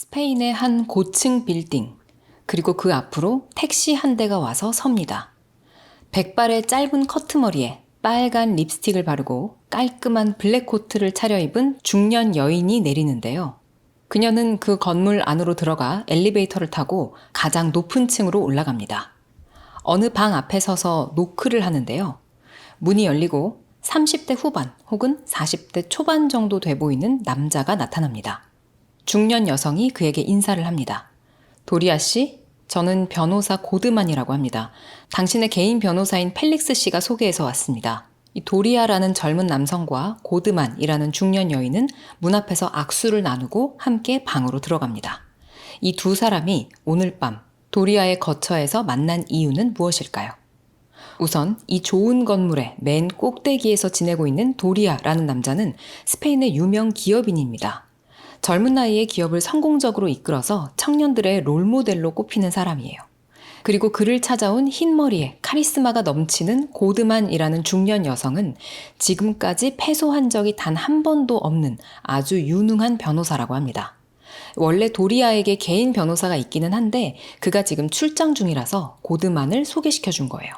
스페인의 한 고층 빌딩, 그리고 그 앞으로 택시 한 대가 와서 섭니다. 백발의 짧은 커트머리에 빨간 립스틱을 바르고 깔끔한 블랙 코트를 차려입은 중년 여인이 내리는데요. 그녀는 그 건물 안으로 들어가 엘리베이터를 타고 가장 높은 층으로 올라갑니다. 어느 방 앞에 서서 노크를 하는데요. 문이 열리고 30대 후반 혹은 40대 초반 정도 돼 보이는 남자가 나타납니다. 중년 여성이 그에게 인사를 합니다. 도리아 씨, 저는 변호사 고드만이라고 합니다. 당신의 개인 변호사인 펠릭스 씨가 소개해서 왔습니다. 이 도리아라는 젊은 남성과 고드만이라는 중년 여인은 문 앞에서 악수를 나누고 함께 방으로 들어갑니다. 이 두 사람이 오늘 밤 도리아의 거처에서 만난 이유는 무엇일까요? 우선 이 좋은 건물의 맨 꼭대기에서 지내고 있는 도리아라는 남자는 스페인의 유명 기업인입니다. 젊은 나이에 기업을 성공적으로 이끌어서 청년들의 롤모델로 꼽히는 사람이에요. 그리고 그를 찾아온 흰머리에 카리스마가 넘치는 고드만이라는 중년 여성은 지금까지 패소한 적이 단 한 번도 없는 아주 유능한 변호사라고 합니다. 원래 도리아에게 개인 변호사가 있기는 한데 그가 지금 출장 중이라서 고드만을 소개시켜 준 거예요.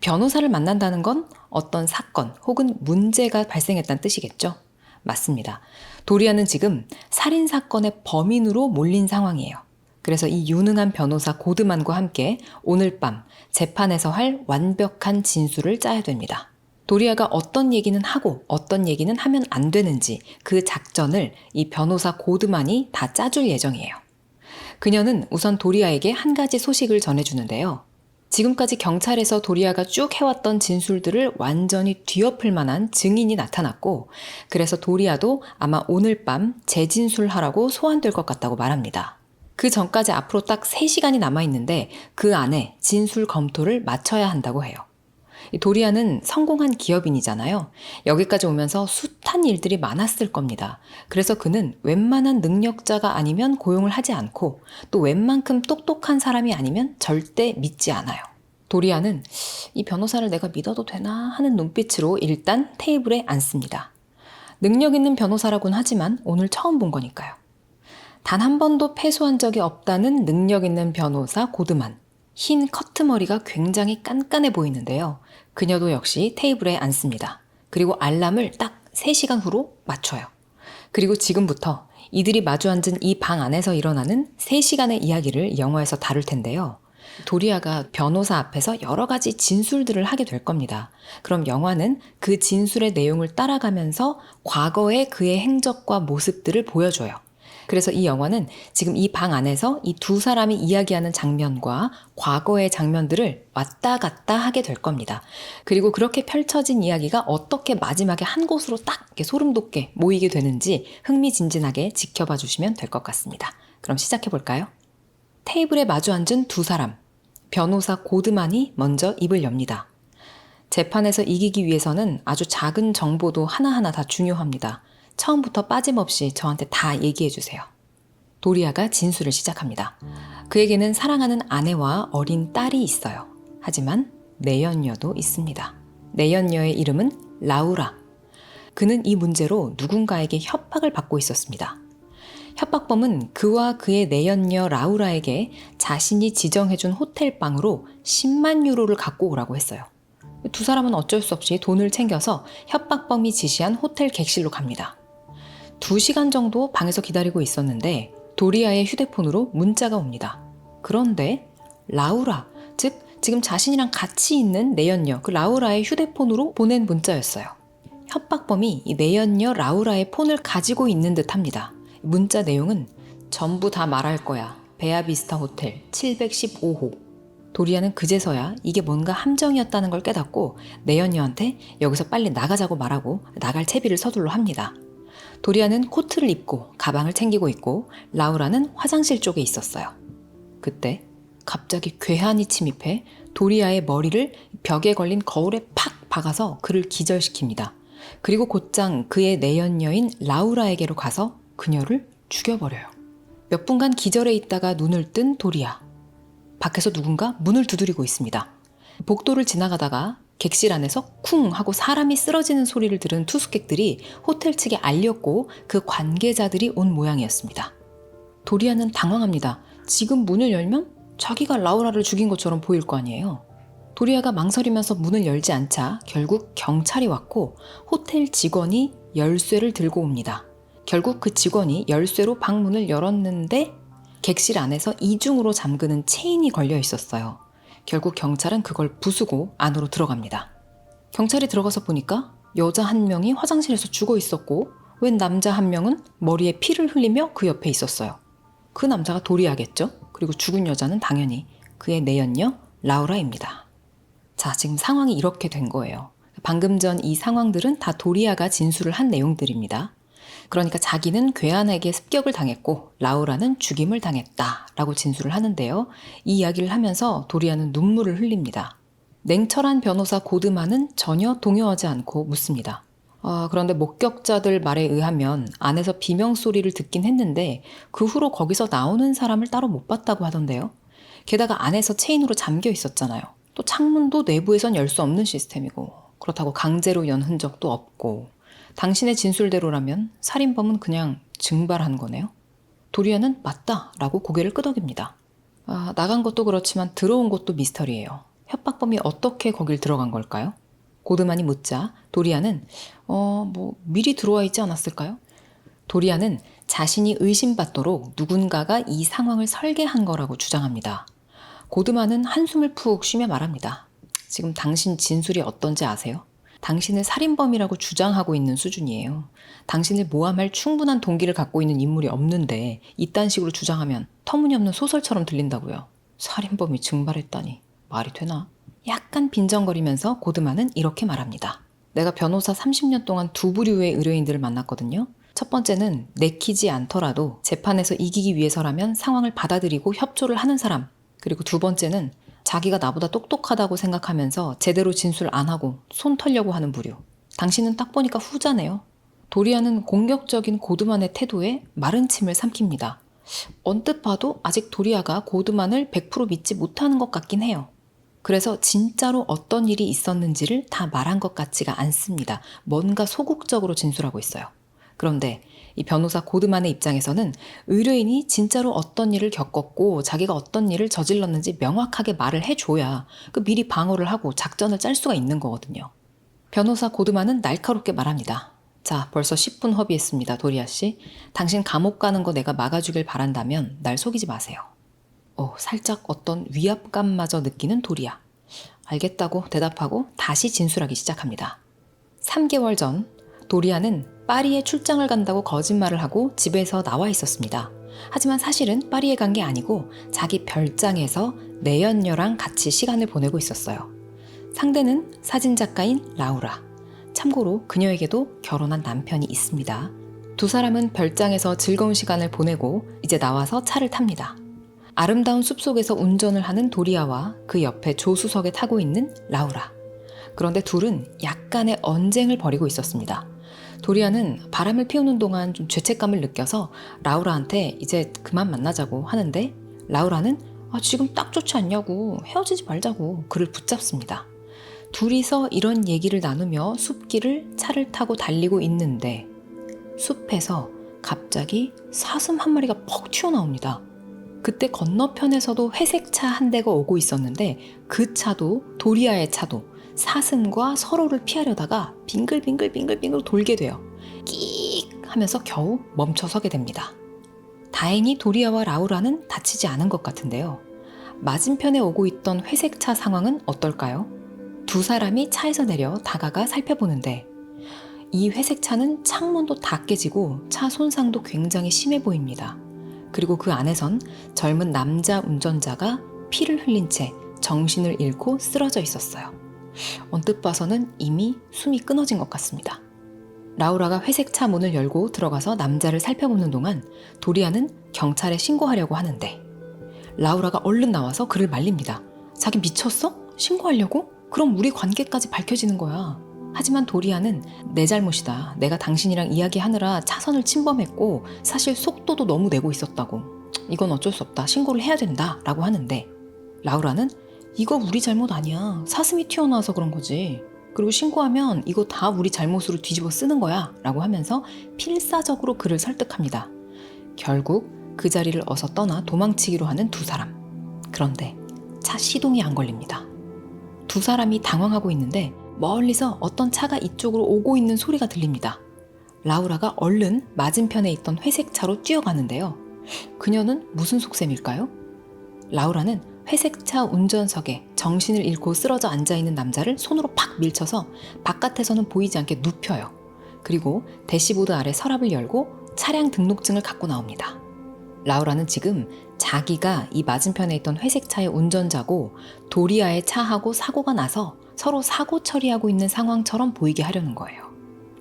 변호사를 만난다는 건 어떤 사건 혹은 문제가 발생했다는 뜻이겠죠? 맞습니다. 도리아는 지금 살인사건의 범인으로 몰린 상황이에요. 그래서 이 유능한 변호사 고드만과 함께 오늘 밤 재판에서 할 완벽한 진술을 짜야 됩니다. 도리아가 어떤 얘기는 하고 어떤 얘기는 하면 안 되는지 그 작전을 이 변호사 고드만이 다 짜줄 예정이에요. 그녀는 우선 도리아에게 한 가지 소식을 전해주는데요. 지금까지 경찰에서 도리아가 쭉 해왔던 진술들을 완전히 뒤엎을 만한 증인이 나타났고, 그래서 도리아도 아마 오늘 밤 재진술하라고 소환될 것 같다고 말합니다. 그 전까지 앞으로 딱 3시간이 남아있는데 그 안에 진술 검토를 마쳐야 한다고 해요. 도리아는 성공한 기업인이잖아요. 여기까지 오면서 숱한 일들이 많았을 겁니다. 그래서 그는 웬만한 능력자가 아니면 고용을 하지 않고 또 웬만큼 똑똑한 사람이 아니면 절대 믿지 않아요. 도리아는 이 변호사를 내가 믿어도 되나 하는 눈빛으로 일단 테이블에 앉습니다. 능력 있는 변호사라고는 하지만 오늘 처음 본 거니까요. 단 한 번도 패소한 적이 없다는 능력 있는 변호사 고드만. 흰 커트머리가 굉장히 깐깐해 보이는데요. 그녀도 역시 테이블에 앉습니다. 그리고 알람을 딱 3시간 후로 맞춰요. 그리고 지금부터 이들이 마주 앉은 이 방 안에서 일어나는 3시간의 이야기를 영화에서 다룰 텐데요. 도리아가 변호사 앞에서 여러 가지 진술들을 하게 될 겁니다. 그럼 영화는 그 진술의 내용을 따라가면서 과거의 그의 행적과 모습들을 보여줘요. 그래서 이 영화는 지금 이 방 안에서 이 두 사람이 이야기하는 장면과 과거의 장면들을 왔다 갔다 하게 될 겁니다. 그리고 그렇게 펼쳐진 이야기가 어떻게 마지막에 한 곳으로 딱 이렇게 소름 돋게 모이게 되는지 흥미진진하게 지켜봐 주시면 될 것 같습니다. 그럼 시작해 볼까요? 테이블에 마주 앉은 두 사람. 변호사 고드만이 먼저 입을 엽니다. 재판에서 이기기 위해서는 아주 작은 정보도 하나하나 다 중요합니다. 처음부터 빠짐없이 저한테 다 얘기해 주세요. 도리아가 진술을 시작합니다. 그에게는 사랑하는 아내와 어린 딸이 있어요. 하지만 내연녀도 있습니다. 내연녀의 이름은 라우라. 그는 이 문제로 누군가에게 협박을 받고 있었습니다. 협박범은 그와 그의 내연녀 라우라에게 자신이 지정해준 호텔방으로 10만 유로를 갖고 오라고 했어요. 두 사람은 어쩔 수 없이 돈을 챙겨서 협박범이 지시한 호텔 객실로 갑니다. 2시간 정도 방에서 기다리고 있었는데 도리아의 휴대폰으로 문자가 옵니다. 그런데 라우라, 즉 지금 자신이랑 같이 있는 내연녀 그 라우라의 휴대폰으로 보낸 문자였어요. 협박범이 이 내연녀 라우라의 폰을 가지고 있는 듯합니다. 문자 내용은 전부 다 말할 거야. 베아비스타 호텔 715호. 도리아는 그제서야 이게 뭔가 함정이었다는 걸 깨닫고 내연녀한테 여기서 빨리 나가자고 말하고 나갈 채비를 서둘러 합니다. 도리아는 코트를 입고 가방을 챙기고 있고 라우라는 화장실 쪽에 있었어요. 그때 갑자기 괴한이 침입해 도리아의 머리를 벽에 걸린 거울에 팍 박아서 그를 기절시킵니다. 그리고 곧장 그의 내연녀인 라우라에게로 가서 그녀를 죽여버려요. 몇 분간 기절해 있다가 눈을 뜬 도리아. 밖에서 누군가 문을 두드리고 있습니다. 복도를 지나가다가 객실 안에서 쿵 하고 사람이 쓰러지는 소리를 들은 투숙객들이 호텔 측에 알렸고 그 관계자들이 온 모양이었습니다. 도리아는 당황합니다. 지금 문을 열면 자기가 라우라를 죽인 것처럼 보일 거 아니에요. 도리아가 망설이면서 문을 열지 않자 결국 경찰이 왔고 호텔 직원이 열쇠를 들고 옵니다. 결국 그 직원이 열쇠로 방문을 열었는데 객실 안에서 이중으로 잠그는 체인이 걸려 있었어요. 결국 경찰은 그걸 부수고 안으로 들어갑니다. 경찰이 들어가서 보니까 여자 한 명이 화장실에서 죽어 있었고 웬 남자 한 명은 머리에 피를 흘리며 그 옆에 있었어요. 그 남자가 도리아겠죠? 그리고 죽은 여자는 당연히 그의 내연녀 라우라입니다. 자, 지금 상황이 이렇게 된 거예요. 방금 전 이 상황들은 다 도리아가 진술을 한 내용들입니다. 그러니까 자기는 괴한에게 습격을 당했고 라우라는 죽임을 당했다라고 진술을 하는데요. 이 이야기를 하면서 도리아는 눈물을 흘립니다. 냉철한 변호사 고드만은 전혀 동요하지 않고 묻습니다. 그런데 목격자들 말에 의하면 안에서 비명소리를 듣긴 했는데 그 후로 거기서 나오는 사람을 따로 못 봤다고 하던데요. 게다가 안에서 체인으로 잠겨 있었잖아요. 또 창문도 내부에선 열 수 없는 시스템이고 그렇다고 강제로 연 흔적도 없고 당신의 진술대로라면 살인범은 그냥 증발한 거네요. 도리아는 맞다라고 고개를 끄덕입니다. 나간 것도 그렇지만 들어온 것도 미스터리예요. 협박범이 어떻게 거길 들어간 걸까요? 고드만이 묻자 도리아는 미리 들어와 있지 않았을까요? 도리아는 자신이 의심받도록 누군가가 이 상황을 설계한 거라고 주장합니다. 고드만은 한숨을 푹 쉬며 말합니다. 지금 당신 진술이 어떤지 아세요? 당신을 살인범이라고 주장하고 있는 수준이에요. 당신을 모함할 충분한 동기를 갖고 있는 인물이 없는데 이딴 식으로 주장하면 터무니없는 소설처럼 들린다고요. 살인범이 증발했다니 말이 되나? 약간 빈정거리면서 고드만은 이렇게 말합니다. 내가 변호사 30년 동안 두 부류의 의뢰인들을 만났거든요. 첫 번째는 내키지 않더라도 재판에서 이기기 위해서라면 상황을 받아들이고 협조를 하는 사람. 그리고 두 번째는 자기가 나보다 똑똑하다고 생각하면서 제대로 진술 안 하고 손 털려고 하는 부류. 당신은 딱 보니까 후자네요. 도리아는 공격적인 고드만의 태도에 마른 침을 삼킵니다. 언뜻 봐도 아직 도리아가 고드만을 100% 믿지 못하는 것 같긴 해요. 그래서 진짜로 어떤 일이 있었는지를 다 말한 것 같지가 않습니다. 뭔가 소극적으로 진술하고 있어요. 그런데 이 변호사 고드만의 입장에서는 의뢰인이 진짜로 어떤 일을 겪었고 자기가 어떤 일을 저질렀는지 명확하게 말을 해줘야 미리 방어를 하고 작전을 짤 수가 있는 거거든요. 변호사 고드만은 날카롭게 말합니다. 자, 벌써 10분 허비했습니다, 도리아 씨. 당신 감옥 가는 거 내가 막아주길 바란다면 날 속이지 마세요. 살짝 어떤 위압감마저 느끼는 도리아. 알겠다고 대답하고 다시 진술하기 시작합니다. 3개월 전 도리아는 파리에 출장을 간다고 거짓말을 하고 집에서 나와 있었습니다. 하지만 사실은 파리에 간 게 아니고 자기 별장에서 내연녀랑 같이 시간을 보내고 있었어요. 상대는 사진작가인 라우라. 참고로 그녀에게도 결혼한 남편이 있습니다. 두 사람은 별장에서 즐거운 시간을 보내고 이제 나와서 차를 탑니다. 아름다운 숲속에서 운전을 하는 도리아와 그 옆에 조수석에 타고 있는 라우라. 그런데 둘은 약간의 언쟁을 벌이고 있었습니다. 도리아는 바람을 피우는 동안 좀 죄책감을 느껴서 라우라한테 이제 그만 만나자고 하는데 라우라는 지금 딱 좋지 않냐고 헤어지지 말자고 그를 붙잡습니다. 둘이서 이런 얘기를 나누며 숲길을 차를 타고 달리고 있는데 숲에서 갑자기 사슴 한 마리가 퍽 튀어나옵니다. 그때 건너편에서도 회색 차 한 대가 오고 있었는데 그 차도 도리아의 차도 사슴과 서로를 피하려다가 빙글빙글 돌게 돼요. 끼익 하면서 겨우 멈춰서게 됩니다. 다행히 도리아와 라우라는 다치지 않은 것 같은데요. 맞은편에 오고 있던 회색 차 상황은 어떨까요? 두 사람이 차에서 내려 다가가 살펴보는데 이 회색 차는 창문도 다 깨지고 차 손상도 굉장히 심해 보입니다. 그리고 그 안에선 젊은 남자 운전자가 피를 흘린 채 정신을 잃고 쓰러져 있었어요. 언뜻 봐서는 이미 숨이 끊어진 것 같습니다. 라우라가 회색 차 문을 열고 들어가서 남자를 살펴보는 동안 도리아는 경찰에 신고하려고 하는데 라우라가 얼른 나와서 그를 말립니다. 자기 미쳤어? 신고하려고? 그럼 우리 관계까지 밝혀지는 거야. 하지만 도리아는 내 잘못이다. 내가 당신이랑 이야기하느라 차선을 침범했고 사실 속도도 너무 내고 있었다고. 이건 어쩔 수 없다. 신고를 해야 된다. 라고 하는데 라우라는 이거 우리 잘못 아니야. 사슴이 튀어나와서 그런 거지. 그리고 신고하면 이거 다 우리 잘못으로 뒤집어 쓰는 거야. 라고 하면서 필사적으로 그를 설득합니다. 결국 그 자리를 어서 떠나 도망치기로 하는 두 사람. 그런데 차 시동이 안 걸립니다. 두 사람이 당황하고 있는데 멀리서 어떤 차가 이쪽으로 오고 있는 소리가 들립니다. 라우라가 얼른 맞은편에 있던 회색 차로 뛰어가는데요. 그녀는 무슨 속셈일까요? 라우라는 회색 차 운전석에 정신을 잃고 쓰러져 앉아있는 남자를 손으로 팍 밀쳐서 바깥에서는 보이지 않게 눕혀요. 그리고 대시보드 아래 서랍을 열고 차량 등록증을 갖고 나옵니다. 라우라는 지금 자기가 이 맞은편에 있던 회색 차의 운전자고 도리아의 차하고 사고가 나서 서로 사고 처리하고 있는 상황처럼 보이게 하려는 거예요.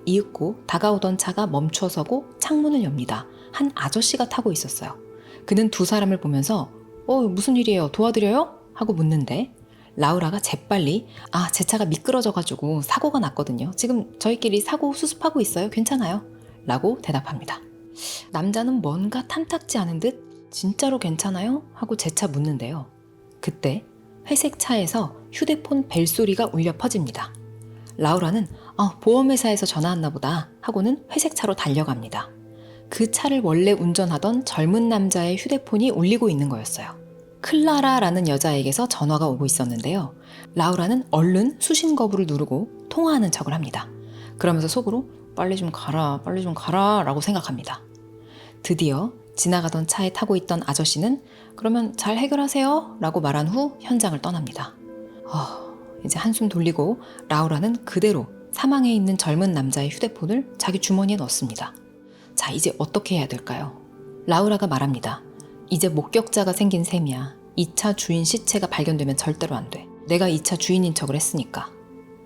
이윽고 다가오던 차가 멈춰서고 창문을 엽니다. 한 아저씨가 타고 있었어요. 그는 두 사람을 보면서 무슨 일이에요? 도와드려요? 하고 묻는데 라우라가 재빨리 제 차가 미끄러져가지고 사고가 났거든요. 지금 저희끼리 사고 수습하고 있어요. 괜찮아요? 라고 대답합니다. 남자는 뭔가 탐탁지 않은 듯 진짜로 괜찮아요? 하고 재차 묻는데요. 그때 회색 차에서 휴대폰 벨소리가 울려 퍼집니다. 라우라는 보험회사에서 전화 왔나 보다 하고는 회색 차로 달려갑니다. 그 차를 원래 운전하던 젊은 남자의 휴대폰이 울리고 있는 거였어요. 클라라라는 여자에게서 전화가 오고 있었는데요. 라우라는 얼른 수신 거부를 누르고 통화하는 척을 합니다. 그러면서 속으로 빨리 좀 가라 라고 생각합니다. 드디어 지나가던 차에 타고 있던 아저씨는 그러면 잘 해결하세요 라고 말한 후 현장을 떠납니다. 이제 한숨 돌리고 라우라는 그대로 사망해 있는 젊은 남자의 휴대폰을 자기 주머니에 넣습니다. 자, 이제 어떻게 해야 될까요? 라우라가 말합니다. 이제 목격자가 생긴 셈이야. 이 차 주인 시체가 발견되면 절대로 안 돼. 내가 이 차 주인인 척을 했으니까.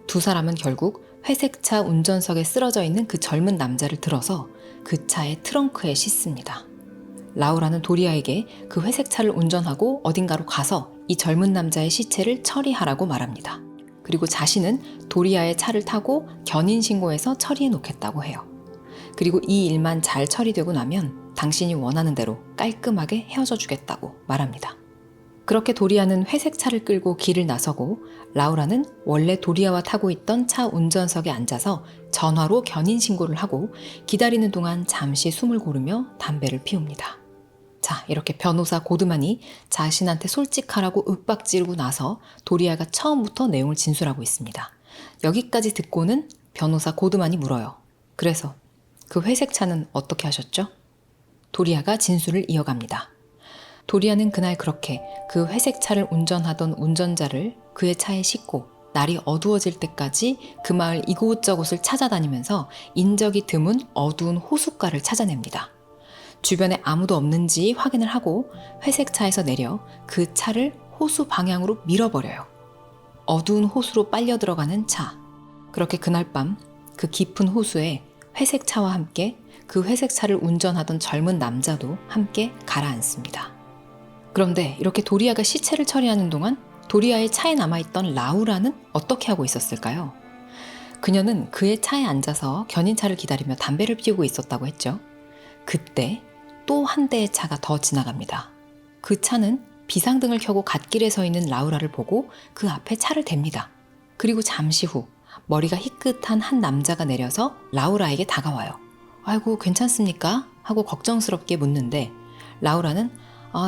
두 사람은 결국 회색 차 운전석에 쓰러져 있는 그 젊은 남자를 들어서 그 차의 트렁크에 싣습니다. 라우라는 도리아에게 그 회색 차를 운전하고 어딘가로 가서 이 젊은 남자의 시체를 처리하라고 말합니다. 그리고 자신은 도리아의 차를 타고 견인 신고해서 처리해 놓겠다고 해요. 그리고 이 일만 잘 처리되고 나면 당신이 원하는 대로 깔끔하게 헤어져 주겠다고 말합니다. 그렇게 도리아는 회색 차를 끌고 길을 나서고 라우라는 원래 도리아와 타고 있던 차 운전석에 앉아서 전화로 견인 신고를 하고 기다리는 동안 잠시 숨을 고르며 담배를 피웁니다. 자, 이렇게 변호사 고드만이 자신한테 솔직하라고 윽박지르고 나서 도리아가 처음부터 내용을 진술하고 있습니다. 여기까지 듣고는 변호사 고드만이 물어요. 그래서 그 회색 차는 어떻게 하셨죠? 도리아가 진술을 이어갑니다. 도리아는 그날 그렇게 그 회색 차를 운전하던 운전자를 그의 차에 싣고 날이 어두워질 때까지 그 마을 이곳저곳을 찾아다니면서 인적이 드문 어두운 호숫가를 찾아냅니다. 주변에 아무도 없는지 확인을 하고 회색 차에서 내려 그 차를 호수 방향으로 밀어버려요. 어두운 호수로 빨려 들어가는 차. 그렇게 그날 밤 그 깊은 호수에 회색 차와 함께 그 회색 차를 운전하던 젊은 남자도 함께 가라앉습니다. 그런데 이렇게 도리아가 시체를 처리하는 동안 도리아의 차에 남아있던 라우라는 어떻게 하고 있었을까요? 그녀는 그의 차에 앉아서 견인차를 기다리며 담배를 피우고 있었다고 했죠. 그때 또 한 대의 차가 더 지나갑니다. 그 차는 비상등을 켜고 갓길에 서 있는 라우라를 보고 그 앞에 차를 댑니다. 그리고 잠시 후 머리가 희끗한 한 남자가 내려서 라우라에게 다가와요. 아이고 괜찮습니까? 하고 걱정스럽게 묻는데 라우라는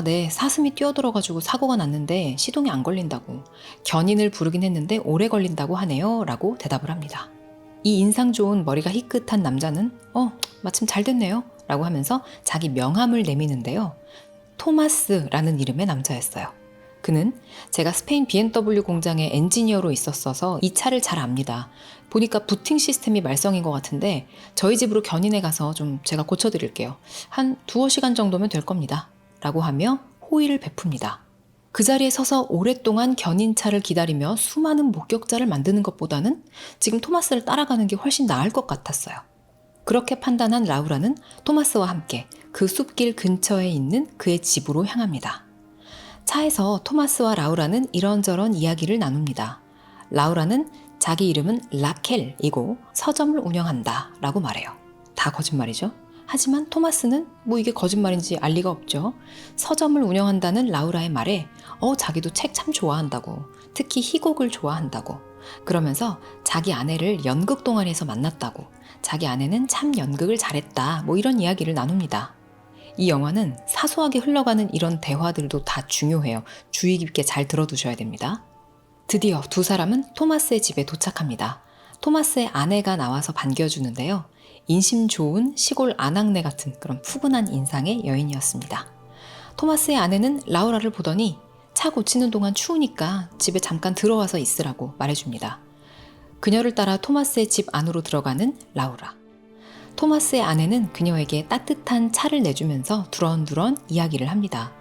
네, 사슴이 뛰어들어가지고 사고가 났는데 시동이 안 걸린다고. 견인을 부르긴 했는데 오래 걸린다고 하네요 라고 대답을 합니다. 이 인상 좋은 머리가 희끗한 남자는 마침 잘 됐네요 라고 하면서 자기 명함을 내미는데요. 토마스라는 이름의 남자였어요. 그는 제가 스페인 BMW 공장의 엔지니어로 있었어서 이 차를 잘 압니다. 보니까 부팅 시스템이 말썽인 것 같은데 저희 집으로 견인해 가서 좀 제가 고쳐드릴게요. 한 2-5시간 정도면 될 겁니다. 라고 하며 호의를 베풉니다. 그 자리에 서서 오랫동안 견인차를 기다리며 수많은 목격자를 만드는 것보다는 지금 토마스를 따라가는 게 훨씬 나을 것 같았어요. 그렇게 판단한 라우라는 토마스와 함께 그 숲길 근처에 있는 그의 집으로 향합니다. 차에서 토마스와 라우라는 이런저런 이야기를 나눕니다. 라우라는 자기 이름은 라켈이고 서점을 운영한다 라고 말해요. 다 거짓말이죠. 하지만 토마스는 이게 거짓말인지 알 리가 없죠. 서점을 운영한다는 라우라의 말에 자기도 책 참 좋아한다고, 특히 희곡을 좋아한다고, 그러면서 자기 아내를 연극 동아리에서 만났다고, 자기 아내는 참 연극을 잘했다, 이런 이야기를 나눕니다. 이 영화는 사소하게 흘러가는 이런 대화들도 다 중요해요. 주의 깊게 잘 들어두셔야 됩니다. 드디어 두 사람은 토마스의 집에 도착합니다. 토마스의 아내가 나와서 반겨주는데요. 인심 좋은 시골 아낙네 같은 그런 푸근한 인상의 여인이었습니다. 토마스의 아내는 라우라를 보더니 차 고치는 동안 추우니까 집에 잠깐 들어와서 있으라고 말해줍니다. 그녀를 따라 토마스의 집 안으로 들어가는 라우라. 토마스의 아내는 그녀에게 따뜻한 차를 내주면서 두런두런 이야기를 합니다.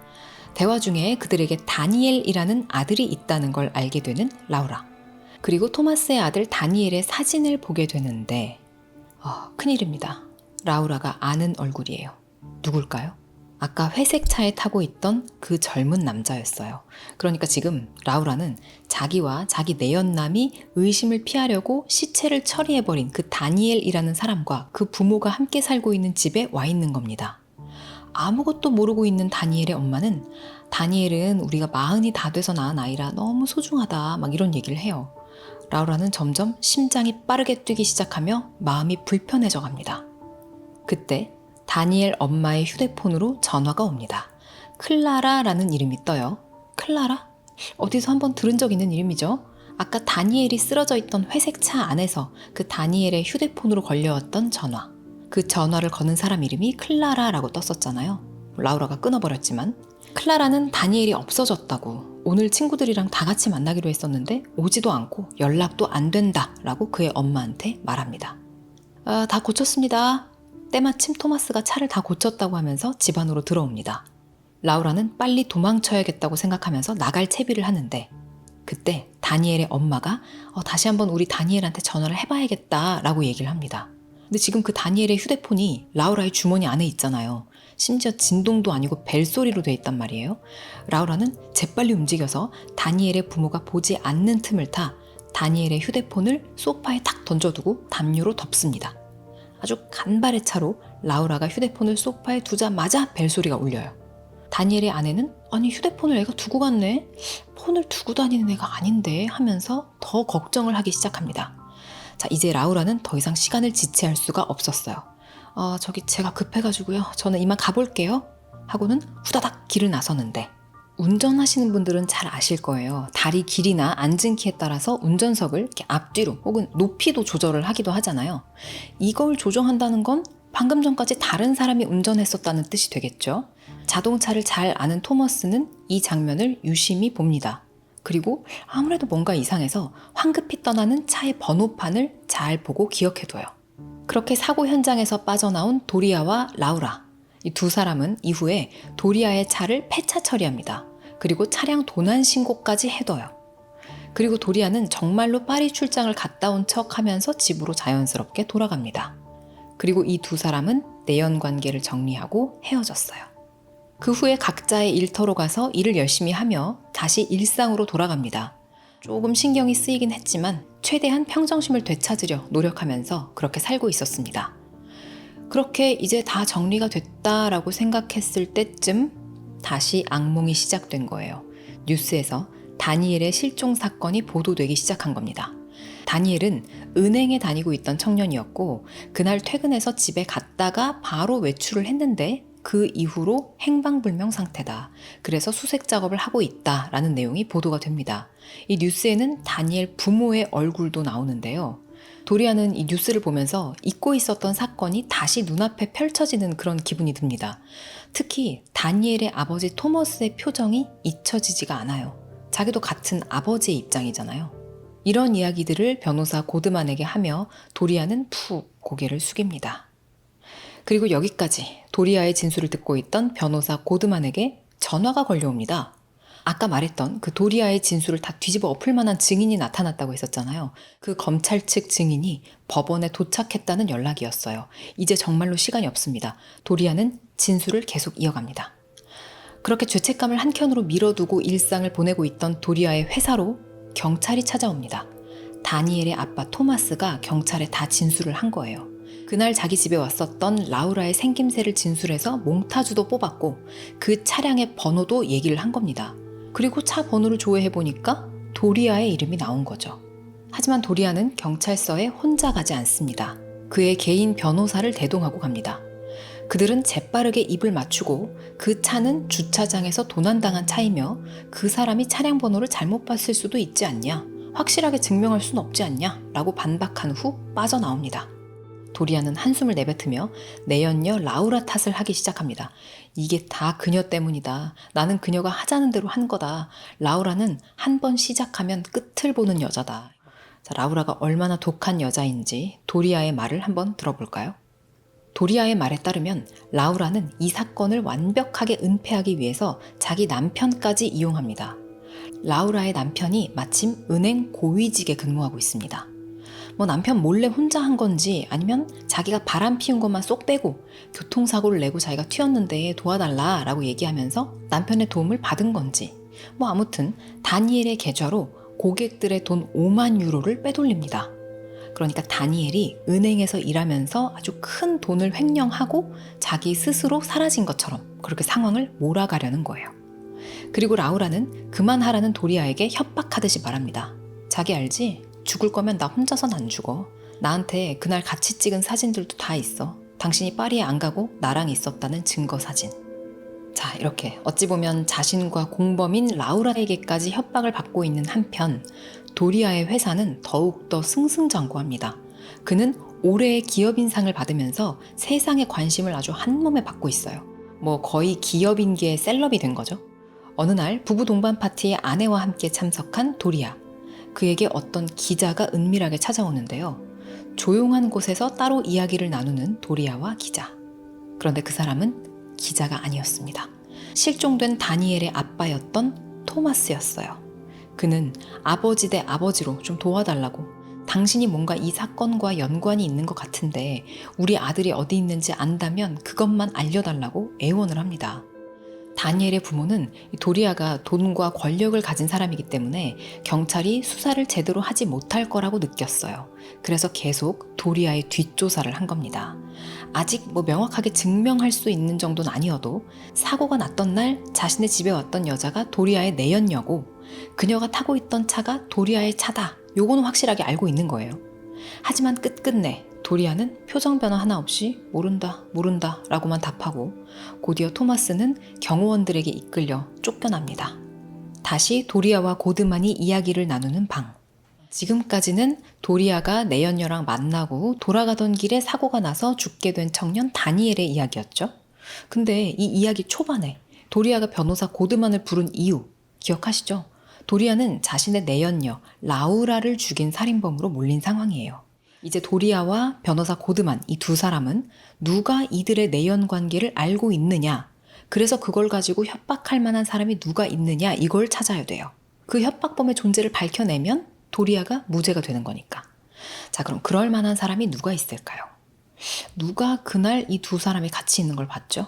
대화 중에 그들에게 다니엘이라는 아들이 있다는 걸 알게 되는 라우라. 그리고 토마스의 아들 다니엘의 사진을 보게 되는데 큰일입니다. 라우라가 아는 얼굴이에요. 누굴까요? 아까 회색 차에 타고 있던 그 젊은 남자였어요. 그러니까 지금 라우라는 자기와 자기 내연남이 의심을 피하려고 시체를 처리해버린 그 다니엘이라는 사람과 그 부모가 함께 살고 있는 집에 와 있는 겁니다. 아무것도 모르고 있는 다니엘의 엄마는 다니엘은 우리가 40이 다 돼서 낳은 아이라 너무 소중하다 막 이런 얘기를 해요. 라우라는 점점 심장이 빠르게 뛰기 시작하며 마음이 불편해져 갑니다. 그때 다니엘 엄마의 휴대폰으로 전화가 옵니다. 클라라라는 이름이 떠요. 클라라? 어디서 한번 들은 적 있는 이름이죠? 아까 다니엘이 쓰러져 있던 회색 차 안에서 그 다니엘의 휴대폰으로 걸려왔던 전화. 그 전화를 거는 사람 이름이 클라라라고 떴었잖아요. 라우라가 끊어버렸지만 클라라는 다니엘이 없어졌다고, 오늘 친구들이랑 다 같이 만나기로 했었는데 오지도 않고 연락도 안 된다라고 그의 엄마한테 말합니다. 다 고쳤습니다. 때마침 토마스가 차를 다 고쳤다고 하면서 집 안으로 들어옵니다. 라우라는 빨리 도망쳐야겠다고 생각하면서 나갈 채비를 하는데 그때 다니엘의 엄마가 다시 한번 우리 다니엘한테 전화를 해봐야겠다라고 얘기를 합니다. 근데 지금 그 다니엘의 휴대폰이 라우라의 주머니 안에 있잖아요. 심지어 진동도 아니고 벨소리로 돼 있단 말이에요. 라우라는 재빨리 움직여서 다니엘의 부모가 보지 않는 틈을 타 다니엘의 휴대폰을 소파에 탁 던져두고 담요로 덮습니다. 아주 간발의 차로 라우라가 휴대폰을 소파에 두자마자 벨소리가 울려요. 다니엘의 아내는 아니 휴대폰을 애가 두고 갔네? 폰을 두고 다니는 애가 아닌데 하면서 더 걱정을 하기 시작합니다. 자, 이제 라우라는 더 이상 시간을 지체할 수가 없었어요. 저기 제가 급해가지고요. 저는 이만 가볼게요. 하고는 후다닥 길을 나서는데 운전하시는 분들은 잘 아실 거예요. 다리 길이나 앉은 키에 따라서 운전석을 이렇게 앞뒤로 혹은 높이도 조절을 하기도 하잖아요. 이걸 조정한다는 건 방금 전까지 다른 사람이 운전했었다는 뜻이 되겠죠. 자동차를 잘 아는 토머스는 이 장면을 유심히 봅니다. 그리고 아무래도 뭔가 이상해서 황급히 떠나는 차의 번호판을 잘 보고 기억해둬요. 그렇게 사고 현장에서 빠져나온 도리아와 라우라. 이 두 사람은 이후에 도리아의 차를 폐차 처리합니다. 그리고 차량 도난 신고까지 해둬요. 그리고 도리아는 정말로 파리 출장을 갔다 온 척 하면서 집으로 자연스럽게 돌아갑니다. 그리고 이 두 사람은 내연 관계를 정리하고 헤어졌어요. 그 후에 각자의 일터로 가서 일을 열심히 하며 다시 일상으로 돌아갑니다. 조금 신경이 쓰이긴 했지만 최대한 평정심을 되찾으려 노력하면서 그렇게 살고 있었습니다. 그렇게 이제 다 정리가 됐다라고 생각했을 때쯤 다시 악몽이 시작된 거예요. 뉴스에서 다니엘의 실종 사건이 보도되기 시작한 겁니다. 다니엘은 은행에 다니고 있던 청년이었고 그날 퇴근해서 집에 갔다가 바로 외출을 했는데 그 이후로 행방불명 상태다. 그래서 수색 작업을 하고 있다라는 내용이 보도가 됩니다. 이 뉴스에는 다니엘 부모의 얼굴도 나오는데요. 도리아는 이 뉴스를 보면서 잊고 있었던 사건이 다시 눈앞에 펼쳐지는 그런 기분이 듭니다. 특히 다니엘의 아버지 토머스의 표정이 잊혀지지가 않아요. 자기도 같은 아버지의 입장이잖아요. 이런 이야기들을 변호사 고드만에게 하며 도리아는 푹 고개를 숙입니다. 그리고 여기까지 도리아의 진술을 듣고 있던 변호사 고드만에게 전화가 걸려옵니다. 아까 말했던 그 도리아의 진술을 다 뒤집어 엎을 만한 증인이 나타났다고 했었잖아요. 그 검찰 측 증인이 법원에 도착했다는 연락이었어요. 이제 정말로 시간이 없습니다. 도리아는 진술을 계속 이어갑니다. 그렇게 죄책감을 한켠으로 밀어두고 일상을 보내고 있던 도리아의 회사로 경찰이 찾아옵니다. 다니엘의 아빠 토마스가 경찰에 다 진술을 한 거예요. 그날 자기 집에 왔었던 라우라의 생김새를 진술해서 몽타주도 뽑았고 그 차량의 번호도 얘기를 한 겁니다. 그리고 차 번호를 조회해보니까 도리아의 이름이 나온 거죠. 하지만 도리아는 경찰서에 혼자 가지 않습니다. 그의 개인 변호사를 대동하고 갑니다. 그들은 재빠르게 입을 맞추고 그 차는 주차장에서 도난당한 차이며 그 사람이 차량 번호를 잘못 봤을 수도 있지 않냐? 확실하게 증명할 순 없지 않냐? 라고 반박한 후 빠져나옵니다. 도리아는 한숨을 내뱉으며 내연녀 라우라 탓을 하기 시작합니다. 이게 다 그녀 때문이다. 나는 그녀가 하자는 대로 한 거다. 라우라는 한 번 시작하면 끝을 보는 여자다. 자, 라우라가 얼마나 독한 여자인지 도리아의 말을 한번 들어볼까요? 도리아의 말에 따르면 라우라는 이 사건을 완벽하게 은폐하기 위해서 자기 남편까지 이용합니다. 라우라의 남편이 마침 은행 고위직에 근무하고 있습니다. 남편 몰래 혼자 한 건지 아니면 자기가 바람 피운 것만 쏙 빼고 교통사고를 내고 자기가 튀었는데 도와달라 라고 얘기하면서 남편의 도움을 받은 건지 아무튼 다니엘의 계좌로 고객들의 돈 5만 유로를 빼돌립니다. 그러니까 다니엘이 은행에서 일하면서 아주 큰 돈을 횡령하고 자기 스스로 사라진 것처럼 그렇게 상황을 몰아가려는 거예요. 그리고 라우라는 그만하라는 도리아에게 협박하듯이 말합니다. 자기 알지? 죽을 거면 나 혼자선 안 죽어. 나한테 그날 같이 찍은 사진들도 다 있어. 당신이 파리에 안 가고 나랑 있었다는 증거 사진. 자, 이렇게 어찌 보면 자신과 공범인 라우라에게까지 협박을 받고 있는 한편 도리아의 회사는 더욱더 승승장구합니다. 그는 올해의 기업인상을 받으면서 세상의 관심을 아주 한몸에 받고 있어요. 거의 기업인계의 셀럽이 된 거죠. 어느 날 부부 동반 파티에 아내와 함께 참석한 도리아. 그에게 어떤 기자가 은밀하게 찾아오는데요. 조용한 곳에서 따로 이야기를 나누는 도리아와 기자. 그런데 그 사람은 기자가 아니었습니다. 실종된 다니엘의 아빠였던 토마스였어요. 그는 아버지 대 아버지로 좀 도와달라고, 당신이 뭔가 이 사건과 연관이 있는 것 같은데 우리 아들이 어디 있는지 안다면 그것만 알려달라고 애원을 합니다. 다니엘의 부모는 도리아가 돈과 권력을 가진 사람이기 때문에 경찰이 수사를 제대로 하지 못할 거라고 느꼈어요. 그래서 계속 도리아의 뒷조사를 한 겁니다. 아직 명확하게 증명할 수 있는 정도는 아니어도 사고가 났던 날 자신의 집에 왔던 여자가 도리아의 내연녀고 그녀가 타고 있던 차가 도리아의 차다. 요거는 확실하게 알고 있는 거예요. 하지만 끝끝내 도리아는 표정 변화 하나 없이 모른다 라고만 답하고 곧이어 토마스는 경호원들에게 이끌려 쫓겨납니다. 다시 도리아와 고드만이 이야기를 나누는 방. 지금까지는 도리아가 내연녀랑 만나고 돌아가던 길에 사고가 나서 죽게 된 청년 다니엘의 이야기였죠. 근데 이 이야기 초반에 도리아가 변호사 고드만을 부른 이유 기억하시죠? 도리아는 자신의 내연녀 라우라를 죽인 살인범으로 몰린 상황이에요. 이제 도리아와 변호사 고드만 이 두 사람은 누가 이들의 내연 관계를 알고 있느냐, 그래서 그걸 가지고 협박할 만한 사람이 누가 있느냐 이걸 찾아야 돼요. 그 협박범의 존재를 밝혀내면 도리아가 무죄가 되는 거니까. 자, 그럼 그럴 만한 사람이 누가 있을까요? 누가 그날 이 두 사람이 같이 있는 걸 봤죠?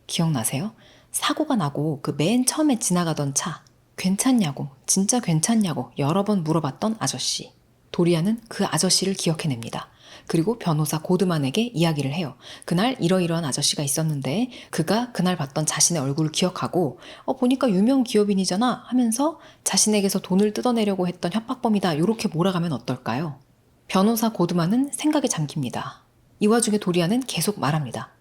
기억나세요? 사고가 나고 그 맨 처음에 지나가던 차 괜찮냐고, 진짜 괜찮냐고 여러 번 물어봤던 아저씨. 도리아는 그 아저씨를 기억해냅니다. 그리고 변호사 고드만에게 이야기를 해요. 그날 이러이러한 아저씨가 있었는데 그가 그날 봤던 자신의 얼굴을 기억하고 보니까 유명 기업인이잖아 하면서 자신에게서 돈을 뜯어내려고 했던 협박범이다. 이렇게 몰아가면 어떨까요? 변호사 고드만은 생각에 잠깁니다. 이 와중에 도리아는 계속 말합니다.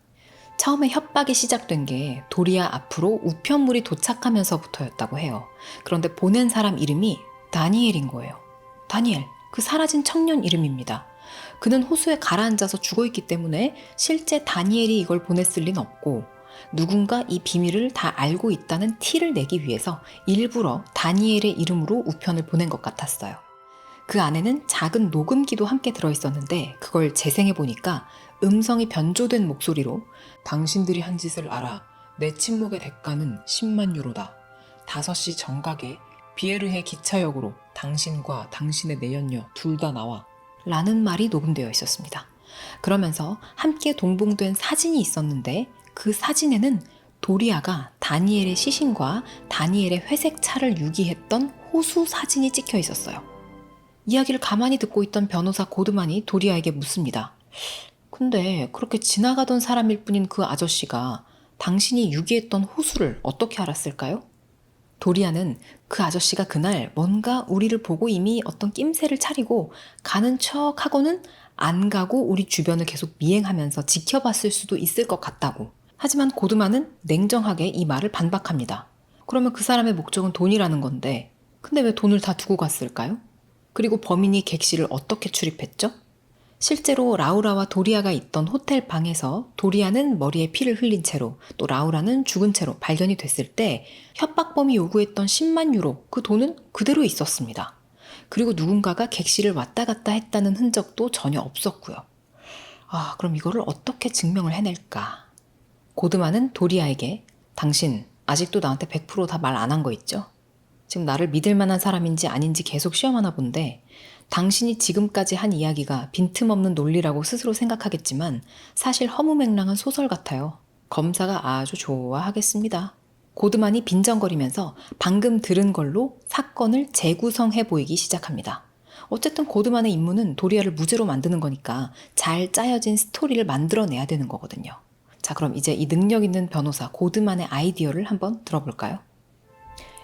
처음에 협박이 시작된 게 도리아 앞으로 우편물이 도착하면서부터였다고 해요. 그런데 보낸 사람 이름이 다니엘인 거예요. 다니엘, 그 사라진 청년 이름입니다. 그는 호수에 가라앉아서 죽어있기 때문에 실제 다니엘이 이걸 보냈을 리는 없고 누군가 이 비밀을 다 알고 있다는 티를 내기 위해서 일부러 다니엘의 이름으로 우편을 보낸 것 같았어요. 그 안에는 작은 녹음기도 함께 들어있었는데 그걸 재생해보니까 음성이 변조된 목소리로 당신들이 한 짓을 알아. 내 침묵의 대가는 10만 유로다. 5시 정각에 비에르해 기차역으로 당신과 당신의 내연녀 둘 다 나와. 라는 말이 녹음되어 있었습니다. 그러면서 함께 동봉된 사진이 있었는데 그 사진에는 도리아가 다니엘의 시신과 다니엘의 회색 차를 유기했던 호수 사진이 찍혀 있었어요. 이야기를 가만히 듣고 있던 변호사 고드만이 도리아에게 묻습니다. 근데 그렇게 지나가던 사람일 뿐인 그 아저씨가 당신이 유기했던 호수를 어떻게 알았을까요? 도리아는 그 아저씨가 그날 뭔가 우리를 보고 이미 어떤 낌새를 차리고 가는 척하고는 안 가고 우리 주변을 계속 미행하면서 지켜봤을 수도 있을 것 같다고. 하지만 고드만은 냉정하게 이 말을 반박합니다. 그러면 그 사람의 목적은 돈이라는 건데 근데 왜 돈을 다 두고 갔을까요? 그리고 범인이 객실을 어떻게 출입했죠? 실제로 라우라와 도리아가 있던 호텔 방에서 도리아는 머리에 피를 흘린 채로 또 라우라는 죽은 채로 발견이 됐을 때 협박범이 요구했던 10만 유로, 그 돈은 그대로 있었습니다. 그리고 누군가가 객실을 왔다 갔다 했다는 흔적도 전혀 없었고요. 그럼 이거를 어떻게 증명을 해낼까? 고드만은 도리아에게 당신 아직도 나한테 100% 다 말 안 한 거 있죠? 지금 나를 믿을 만한 사람인지 아닌지 계속 시험하나 본데 당신이 지금까지 한 이야기가 빈틈없는 논리라고 스스로 생각하겠지만 사실 허무맹랑한 소설 같아요. 검사가 아주 좋아하겠습니다. 고드만이 빈정거리면서 방금 들은 걸로 사건을 재구성해 보이기 시작합니다. 어쨌든 고드만의 임무는 도리아를 무죄로 만드는 거니까 잘 짜여진 스토리를 만들어내야 되는 거거든요. 자, 그럼 이제 이 능력 있는 변호사 고드만의 아이디어를 한번 들어볼까요?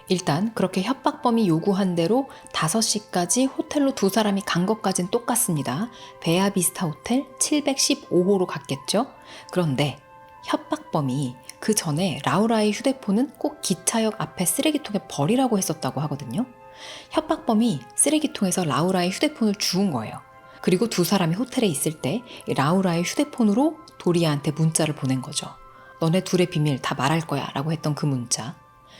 일단 그렇게 협박범이 요구한 대로 5시까지 호텔로 두 사람이 간 것까진 똑같습니다. 베아비스타 호텔 715호로 갔겠죠? 그런데 협박범이 그 전에 라우라의 휴대폰은 꼭 기차역 앞에 쓰레기통에 버리라고 했었다고 하거든요. 협박범이 쓰레기통에서 라우라의 휴대폰을 주운 거예요. 그리고 두 사람이 호텔에 있을 때 라우라의 휴대폰으로 도리아한테 문자를 보낸 거죠. 너네 둘의 비밀 다 말할 거야 라고 했던 그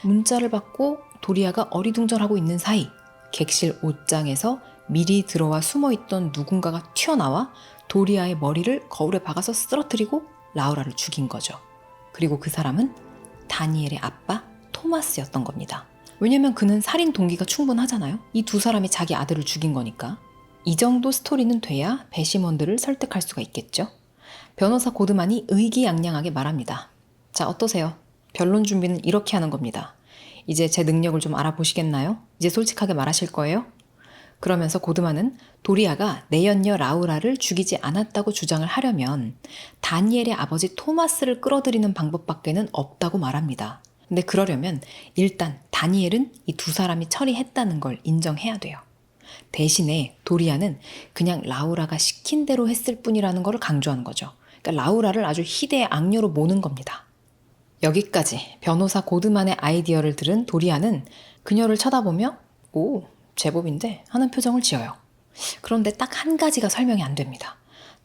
문자를 받고 도리아가 어리둥절하고 있는 사이 객실 옷장에서 미리 들어와 숨어있던 누군가가 튀어나와 도리아의 머리를 거울에 박아서 쓰러뜨리고 라우라를 죽인 거죠. 그리고 그 사람은 다니엘의 아빠 토마스였던 겁니다. 왜냐면 그는 살인 동기가 충분하잖아요. 이 두 사람이 자기 아들을 죽인 거니까. 이 정도 스토리는 돼야 배심원들을 설득할 수가 있겠죠. 변호사 고드만이 의기양양하게 말합니다. 자, 어떠세요? 변론 준비는 이렇게 하는 겁니다. 이제 제 능력을 좀 알아보시겠나요? 이제 솔직하게 말하실 거예요? 그러면서 고드만은 도리아가 내연녀 라우라를 죽이지 않았다고 주장을 하려면 다니엘의 아버지 토마스를 끌어들이는 방법밖에는 없다고 말합니다. 근데 그러려면 일단 다니엘은 이 두 사람이 처리했다는 걸 인정해야 돼요. 대신에 도리아는 그냥 라우라가 시킨 대로 했을 뿐이라는 걸 강조하는 거죠. 그러니까 라우라를 아주 희대의 악녀로 모는 겁니다. 여기까지 변호사 고드만의 아이디어를 들은 도리아는 그녀를 쳐다보며 오, 제법인데 하는 표정을 지어요. 그런데 딱 한 가지가 설명이 안 됩니다.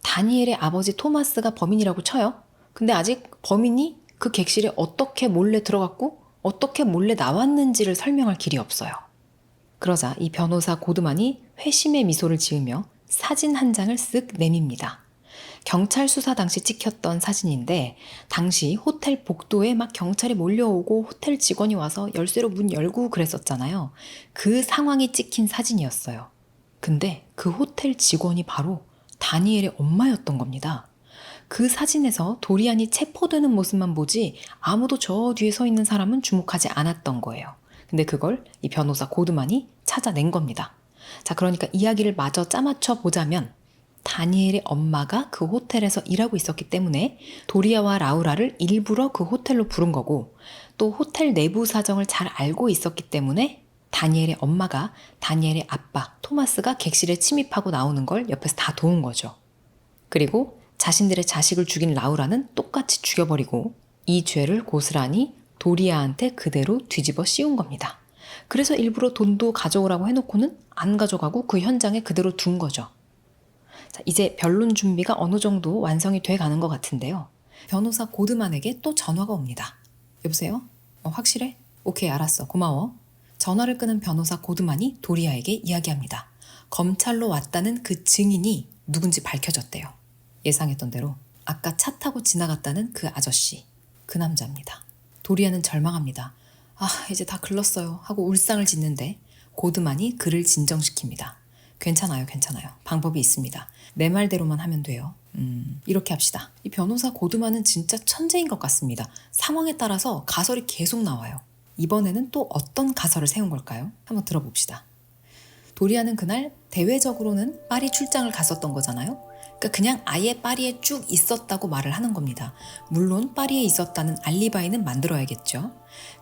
다니엘의 아버지 토마스가 범인이라고 쳐요. 근데 아직 범인이 그 객실에 어떻게 몰래 들어갔고 어떻게 몰래 나왔는지를 설명할 길이 없어요. 그러자 이 변호사 고드만이 회심의 미소를 지으며 사진 한 장을 쓱 내밉니다. 경찰 수사 당시 찍혔던 사진인데 당시 호텔 복도에 막 경찰이 몰려오고 호텔 직원이 와서 열쇠로 문 열고 그랬었잖아요. 그 상황이 찍힌 사진이었어요. 근데 그 호텔 직원이 바로 다니엘의 엄마였던 겁니다. 그 사진에서 도리안이 체포되는 모습만 보지 아무도 저 뒤에 서 있는 사람은 주목하지 않았던 거예요. 근데 그걸 이 변호사 고드만이 찾아낸 겁니다. 자, 그러니까 이야기를 마저 짜맞춰 보자면 다니엘의 엄마가 그 호텔에서 일하고 있었기 때문에 도리아와 라우라를 일부러 그 호텔로 부른 거고 또 호텔 내부 사정을 잘 알고 있었기 때문에 다니엘의 엄마가 다니엘의 아빠 토마스가 객실에 침입하고 나오는 걸 옆에서 다 도운 거죠. 그리고 자신들의 자식을 죽인 라우라는 똑같이 죽여버리고 이 죄를 고스란히 도리아한테 그대로 뒤집어 씌운 겁니다. 그래서 일부러 돈도 가져오라고 해놓고는 안 가져가고 그 현장에 그대로 둔 거죠. 자, 이제 변론 준비가 어느 정도 완성이 돼 가는 것 같은데요. 변호사 고드만에게 또 전화가 옵니다. 여보세요? 확실해? 오케이, 알았어. 고마워. 전화를 끄는 변호사 고드만이 도리아에게 이야기합니다. 검찰로 왔다는 그 증인이 누군지 밝혀졌대요. 예상했던 대로 아까 차 타고 지나갔다는 그 아저씨, 그 남자입니다. 도리아는 절망합니다. 이제 다 글렀어요 하고 울상을 짓는데 고드만이 그를 진정시킵니다. 괜찮아요. 방법이 있습니다. 내 말대로만 하면 돼요. 이렇게 합시다. 이 변호사 고드만은 진짜 천재인 것 같습니다. 상황에 따라서 가설이 계속 나와요. 이번에는 또 어떤 가설을 세운 걸까요? 한번 들어봅시다. 도리아는 그날 대외적으로는 파리 출장을 갔었던 거잖아요. 그러니까 그냥 아예 파리에 쭉 있었다고 말을 하는 겁니다. 물론 파리에 있었다는 알리바이는 만들어야겠죠.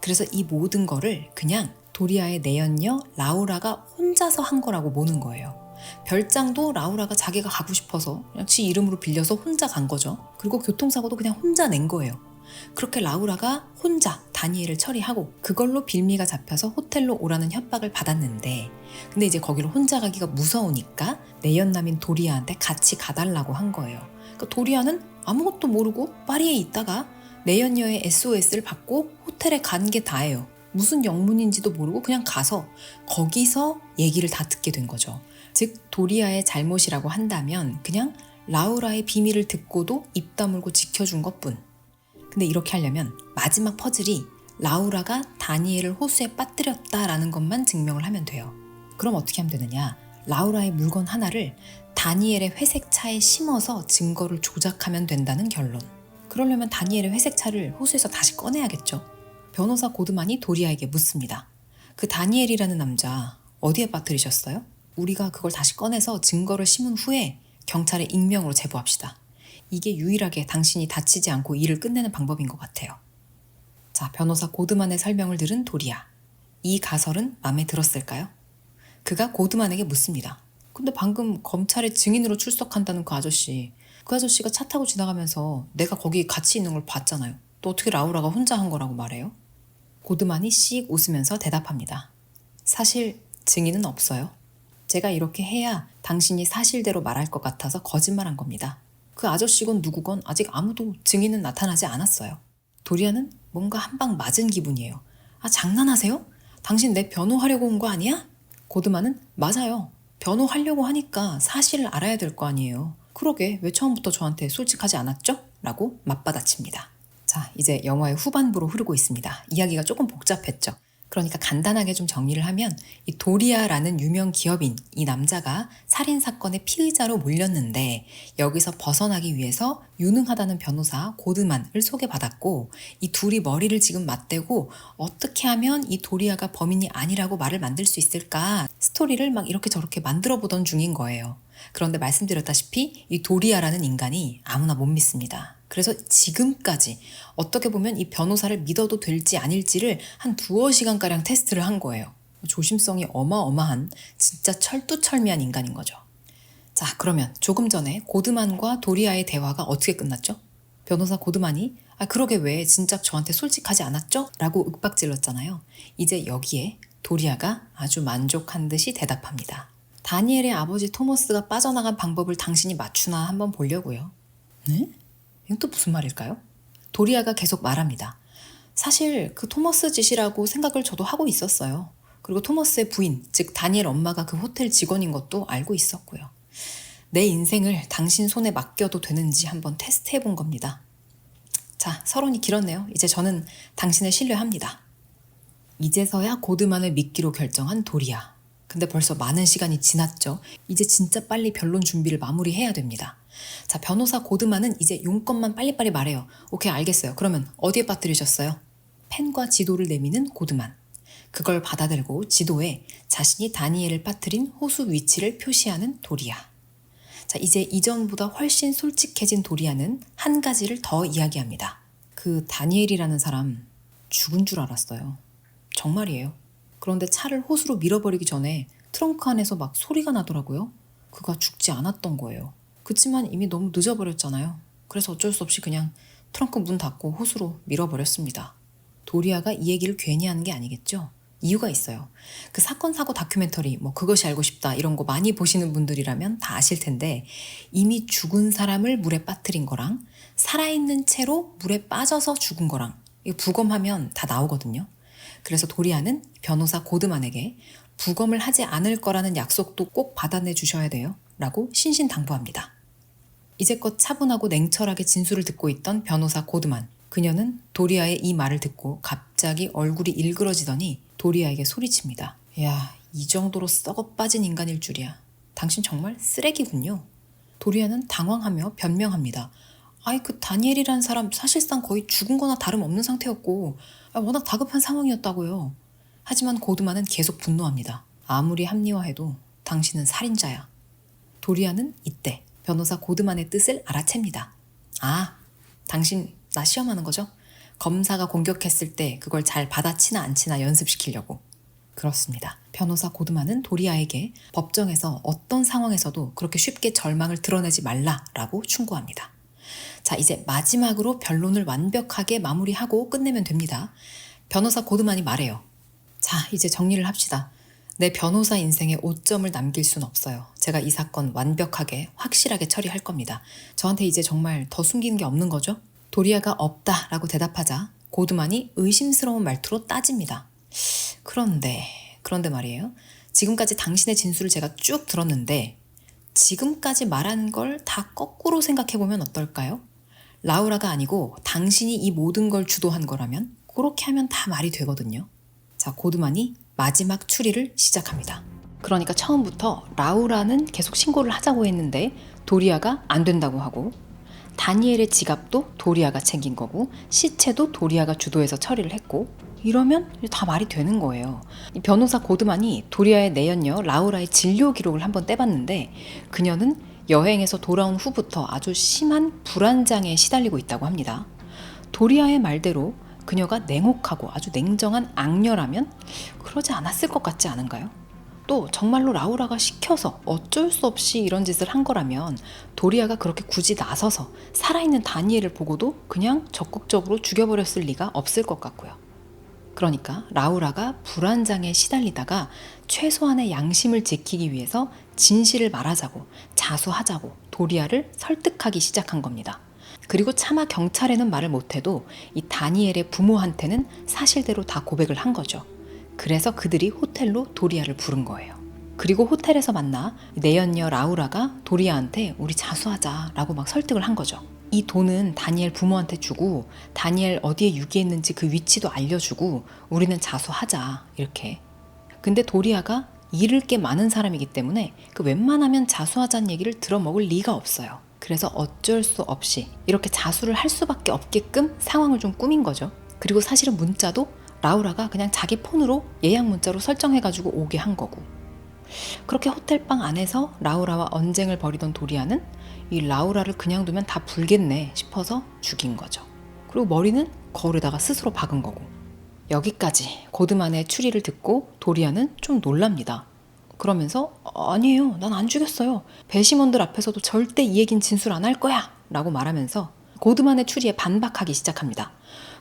그래서 이 모든 거를 그냥 도리아의 내연녀 라우라가 혼자서 한 거라고 모는 거예요. 별장도 라우라가 자기가 가고 싶어서 그냥 지 이름으로 빌려서 혼자 간 거죠. 그리고 교통사고도 그냥 혼자 낸 거예요. 그렇게 라우라가 혼자 다니엘을 처리하고 그걸로 빌미가 잡혀서 호텔로 오라는 협박을 받았는데, 근데 이제 거기로 혼자 가기가 무서우니까 내연남인 도리아한테 같이 가달라고 한 거예요. 그러니까 도리아는 아무것도 모르고 파리에 있다가 내연녀의 SOS를 받고 호텔에 간 게 다예요. 무슨 영문인지도 모르고 그냥 가서 거기서 얘기를 다 듣게 된 거죠. 즉 도리아의 잘못이라고 한다면 그냥 라우라의 비밀을 듣고도 입 다물고 지켜준 것뿐. 근데 이렇게 하려면 마지막 퍼즐이 라우라가 다니엘을 호수에 빠뜨렸다라는 것만 증명을 하면 돼요. 그럼 어떻게 하면 되느냐? 라우라의 물건 하나를 다니엘의 회색 차에 심어서 증거를 조작하면 된다는 결론. 그러려면 다니엘의 회색 차를 호수에서 다시 꺼내야겠죠. 변호사 고드만이 도리아에게 묻습니다. 그 다니엘이라는 남자 어디에 빠뜨리셨어요? 우리가 그걸 다시 꺼내서 증거를 심은 후에 경찰에 익명으로 제보합시다. 이게 유일하게 당신이 다치지 않고 일을 끝내는 방법인 것 같아요. 자, 변호사 고드만의 설명을 들은 도리아. 이 가설은 마음에 들었을까요? 그가 고드만에게 묻습니다. 근데 방금 검찰에 증인으로 출석한다는 그 아저씨가 차 타고 지나가면서 내가 거기 같이 있는 걸 봤잖아요. 또 어떻게 라우라가 혼자 한 거라고 말해요? 고드만이 씩 웃으면서 대답합니다. 사실 증인은 없어요. 제가 이렇게 해야 당신이 사실대로 말할 것 같아서 거짓말한 겁니다. 그 아저씨건 누구건 아직 아무도 증인은 나타나지 않았어요. 도리아는 뭔가 한 방 맞은 기분이에요. 아, 장난하세요? 당신 내 변호하려고 온 거 아니야? 고드만은 맞아요. 변호하려고 하니까 사실을 알아야 될 거 아니에요. 그러게 왜 처음부터 저한테 솔직하지 않았죠? 라고 맞받아칩니다. 자, 이제 영화의 후반부로 흐르고 있습니다. 이야기가 조금 복잡했죠. 그러니까 간단하게 좀 정리를 하면 이 도리아라는 유명 기업인 이 남자가 살인사건의 피의자로 몰렸는데 여기서 벗어나기 위해서 유능하다는 변호사 고드만을 소개받았고 이 둘이 머리를 지금 맞대고 어떻게 하면 이 도리아가 범인이 아니라고 말을 만들 수 있을까 스토리를 막 이렇게 저렇게 만들어 보던 중인 거예요. 그런데 말씀드렸다시피 이 도리아라는 인간이 아무나 못 믿습니다. 그래서 지금까지 어떻게 보면 이 변호사를 믿어도 될지 아닐지를 한 2-5시간가량 테스트를 한 거예요. 조심성이 어마어마한 진짜 철두철미한 인간인 거죠. 자, 그러면 조금 전에 고드만과 도리아의 대화가 어떻게 끝났죠? 변호사 고드만이 그러게 왜 진작 저한테 솔직하지 않았죠? 라고 윽박질렀잖아요. 이제 여기에 도리아가 아주 만족한 듯이 대답합니다. 다니엘의 아버지 토머스가 빠져나간 방법을 당신이 맞추나 한번 보려고요. 네? 이건 또 무슨 말일까요? 도리아가 계속 말합니다. 사실 그 토머스 짓이라고 생각을 저도 하고 있었어요. 그리고 토머스의 부인, 즉 다니엘 엄마가 그 호텔 직원인 것도 알고 있었고요. 내 인생을 당신 손에 맡겨도 되는지 한번 테스트해 본 겁니다. 자, 서론이 길었네요. 이제 저는 당신을 신뢰합니다. 이제서야 고드만을 믿기로 결정한 도리아. 근데 벌써 많은 시간이 지났죠. 이제 진짜 빨리 변론 준비를 마무리해야 됩니다. 자, 변호사 고드만은 이제 용건만 빨리빨리 말해요. 오케이, 알겠어요. 그러면 어디에 빠뜨리셨어요? 펜과 지도를 내미는 고드만. 그걸 받아들고 지도에 자신이 다니엘을 빠뜨린 호수 위치를 표시하는 도리아. 자, 이제 이전보다 훨씬 솔직해진 도리아는 한 가지를 더 이야기합니다. 그 다니엘이라는 사람 죽은 줄 알았어요. 정말이에요. 그런데 차를 호수로 밀어버리기 전에 트렁크 안에서 막 소리가 나더라고요. 그가 죽지 않았던 거예요. 그치만 이미 너무 늦어버렸잖아요. 그래서 어쩔 수 없이 그냥 트렁크 문 닫고 호수로 밀어버렸습니다. 도리아가 이 얘기를 괜히 하는 게 아니겠죠? 이유가 있어요. 그 사건 사고 다큐멘터리 그것이 알고 싶다 이런 거 많이 보시는 분들이라면 다 아실 텐데 이미 죽은 사람을 물에 빠뜨린 거랑 살아있는 채로 물에 빠져서 죽은 거랑 이거 부검하면 다 나오거든요. 그래서 도리아는 변호사 고드만에게 부검을 하지 않을 거라는 약속도 꼭 받아내 주셔야 돼요 라고 신신당부합니다. 이제껏 차분하고 냉철하게 진술을 듣고 있던 변호사 고드만, 그녀는 도리아의 이 말을 듣고 갑자기 얼굴이 일그러지더니 도리아에게 소리칩니다. 야, 이 정도로 썩어 빠진 인간일 줄이야. 당신 정말 쓰레기군요. 도리아는 당황하며 변명합니다. 그 다니엘이라는 사람 사실상 거의 죽은 거나 다름없는 상태였고 워낙 다급한 상황이었다고요. 하지만 고드만은 계속 분노합니다. 아무리 합리화해도 당신은 살인자야. 도리아는 이때 변호사 고드만의 뜻을 알아챕니다. 당신 나 시험하는 거죠? 검사가 공격했을 때 그걸 잘 받아치나 안 치나 연습시키려고. 그렇습니다. 변호사 고드만은 도리아에게 법정에서 어떤 상황에서도 그렇게 쉽게 절망을 드러내지 말라라고 충고합니다. 자, 이제 마지막으로 변론을 완벽하게 마무리하고 끝내면 됩니다. 변호사 고드만이 말해요. 자, 이제 정리를 합시다. 내 변호사 인생에 오점을 남길 순 없어요. 제가 이 사건 완벽하게 확실하게 처리할 겁니다. 저한테 이제 정말 더 숨기는 게 없는 거죠? 도리아가 없다라고 대답하자 고드만이 의심스러운 말투로 따집니다. 그런데 말이에요. 지금까지 당신의 진술을 제가 쭉 들었는데 지금까지 말한 걸 다 거꾸로 생각해보면 어떨까요? 라우라가 아니고 당신이 이 모든 걸 주도한 거라면 그렇게 하면 다 말이 되거든요. 자, 고드만이 마지막 추리를 시작합니다. 그러니까 처음부터 라우라는 계속 신고를 하자고 했는데 도리아가 안 된다고 하고 다니엘의 지갑도 도리아가 챙긴 거고 시체도 도리아가 주도해서 처리를 했고 이러면 다 말이 되는 거예요. 이 변호사 고드만이 도리아의 내연녀 라우라의 진료 기록을 한번 떼봤는데 그녀는 여행에서 돌아온 후부터 아주 심한 불안장애에 시달리고 있다고 합니다. 도리아의 말대로 그녀가 냉혹하고 아주 냉정한 악녀라면 그러지 않았을 것 같지 않은가요? 또 정말로 라우라가 시켜서 어쩔 수 없이 이런 짓을 한 거라면 도리아가 그렇게 굳이 나서서 살아있는 다니엘을 보고도 그냥 적극적으로 죽여버렸을 리가 없을 것 같고요. 그러니까 라우라가 불안장애에 시달리다가 최소한의 양심을 지키기 위해서 진실을 말하자고 자수하자고 도리아를 설득하기 시작한 겁니다. 그리고 차마 경찰에는 말을 못해도 이 다니엘의 부모한테는 사실대로 다 고백을 한 거죠. 그래서 그들이 호텔로 도리아를 부른 거예요. 그리고 호텔에서 만나 내연녀 라우라가 도리아한테 우리 자수하자라고 막 설득을 한 거죠. 이 돈은 다니엘 부모한테 주고 다니엘 어디에 유기했는지 그 위치도 알려주고 우리는 자수하자 이렇게. 근데 도리아가 잃을 게 많은 사람이기 때문에 그 웬만하면 자수하자는 얘기를 들어먹을 리가 없어요. 그래서 어쩔 수 없이 이렇게 자수를 할 수밖에 없게끔 상황을 좀 꾸민 거죠. 그리고 사실은 문자도 라우라가 그냥 자기 폰으로 예약 문자로 설정해가지고 오게 한 거고. 그렇게 호텔방 안에서 라우라와 언쟁을 벌이던 도리아는 이 라우라를 그냥 두면 다 불겠네 싶어서 죽인 거죠. 그리고 머리는 거울에다가 스스로 박은 거고. 여기까지 고드만의 추리를 듣고 도리아는 좀 놀랍니다. 그러면서 아니에요, 난 안 죽였어요. 배심원들 앞에서도 절대 이 얘긴 진술 안 할 거야 라고 말하면서 고드만의 추리에 반박하기 시작합니다.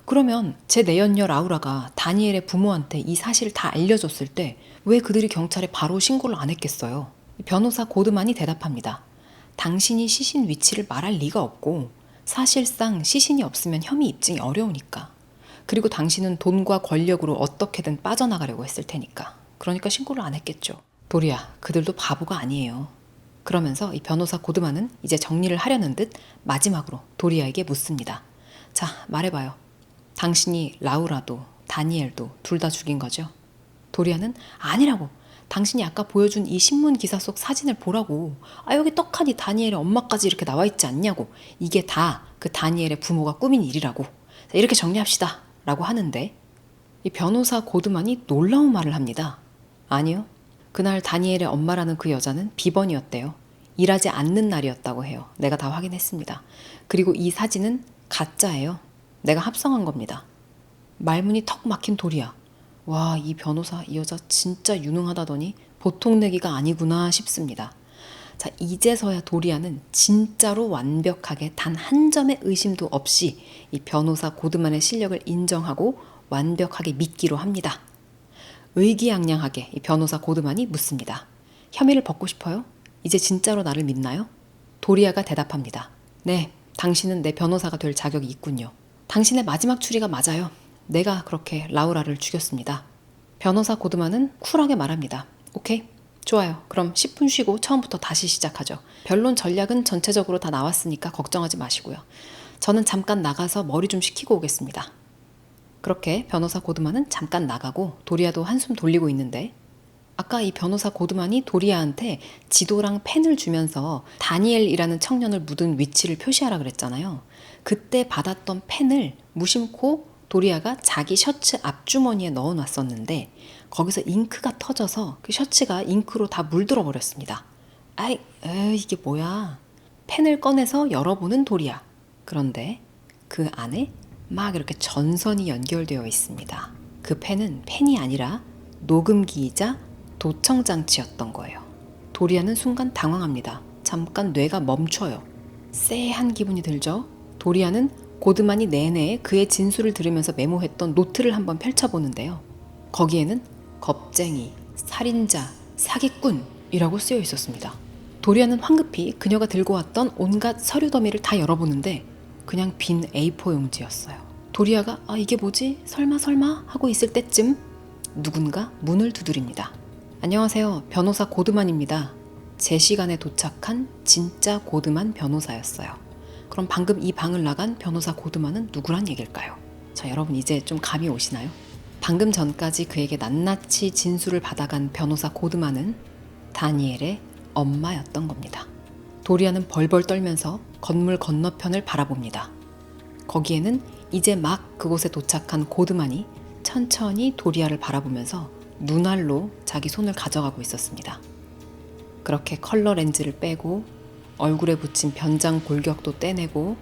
그러면 제 내연녀 라우라가 다니엘의 부모한테 이 사실을 다 알려줬을 때 왜 그들이 경찰에 바로 신고를 안 했겠어요? 변호사 고드만이 대답합니다. 당신이 시신 위치를 말할 리가 없고 사실상 시신이 없으면 혐의 입증이 어려우니까. 그리고 당신은 돈과 권력으로 어떻게든 빠져나가려고 했을 테니까. 그러니까 신고를 안 했겠죠. 도리아, 그들도 바보가 아니에요. 그러면서 이 변호사 고드만은 이제 정리를 하려는 듯 마지막으로 도리아에게 묻습니다. 자, 말해봐요. 당신이 라우라도 다니엘도 둘 다 죽인 거죠? 도리아는 아니라고. 당신이 아까 보여준 이 신문 기사 속 사진을 보라고. 여기 떡하니 다니엘의 엄마까지 이렇게 나와 있지 않냐고. 이게 다 그 다니엘의 부모가 꾸민 일이라고. 자, 이렇게 정리합시다 라고 하는데 이 변호사 고드만이 놀라운 말을 합니다. 아니요. 그날 다니엘의 엄마라는 그 여자는 비번이었대요. 일하지 않는 날이었다고 해요. 내가 다 확인했습니다. 그리고 이 사진은 가짜예요. 내가 합성한 겁니다. 말문이 턱 막힌 도리아. 와, 이 변호사, 이 여자 진짜 유능하다더니 보통 내기가 아니구나 싶습니다. 자, 이제서야 도리아는 진짜로 완벽하게 단 한 점의 의심도 없이 이 변호사 고드만의 실력을 인정하고 완벽하게 믿기로 합니다. 의기양양하게 이 변호사 고드만이 묻습니다. 혐의를 벗고 싶어요? 이제 진짜로 나를 믿나요? 도리아가 대답합니다. 네, 당신은 내 변호사가 될 자격이 있군요. 당신의 마지막 추리가 맞아요. 내가 그렇게 라우라를 죽였습니다. 변호사 고드만은 쿨하게 말합니다. 오케이, 좋아요. 그럼 10분 쉬고 처음부터 다시 시작하죠. 변론 전략은 전체적으로 다 나왔으니까 걱정하지 마시고요. 저는 잠깐 나가서 머리 좀 식히고 오겠습니다. 그렇게 변호사 고드만은 잠깐 나가고 도리아도 한숨 돌리고 있는데 아까 이 변호사 고드만이 도리아한테 지도랑 펜을 주면서 다니엘이라는 청년을 묻은 위치를 표시하라 그랬잖아요. 그때 받았던 펜을 무심코 도리아가 자기 셔츠 앞주머니에 넣어놨었는데 거기서 잉크가 터져서 그 셔츠가 잉크로 다 물들어 버렸습니다. 이게 뭐야. 펜을 꺼내서 열어보는 도리아. 그런데 그 안에 막 이렇게 전선이 연결되어 있습니다. 그 펜은 펜이 아니라 녹음기이자 도청장치였던 거예요. 도리아는 순간 당황합니다. 잠깐 뇌가 멈춰요. 쎄한 기분이 들죠? 도리아는 고드만이 내내 그의 진술을 들으면서 메모했던 노트를 한번 펼쳐보는데요. 거기에는 겁쟁이, 살인자, 사기꾼이라고 쓰여 있었습니다. 도리아는 황급히 그녀가 들고 왔던 온갖 서류 더미를 다 열어보는데 그냥 빈 A4 용지였어요. 도리아가 이게 뭐지? 설마 하고 있을 때쯤 누군가 문을 두드립니다. 안녕하세요. 변호사 고드만입니다. 제 시간에 도착한 진짜 고드만 변호사였어요. 그럼 방금 이 방을 나간 변호사 고드만은 누구란 얘길까요? 자, 여러분 이제 좀 감이 오시나요? 방금 전까지 그에게 낱낱이 진술을 받아간 변호사 고드만은 다니엘의 엄마였던 겁니다. 도리아는 벌벌 떨면서 건물 건너편을 바라봅니다. 거기에는 이제 막 그곳에 도착한 고드만이 천천히 도리아를 바라보면서 눈알로 자기 손을 가져가고 있었습니다. 그렇게 컬러 렌즈를 빼고 얼굴에 붙인 변장 골격도 떼내고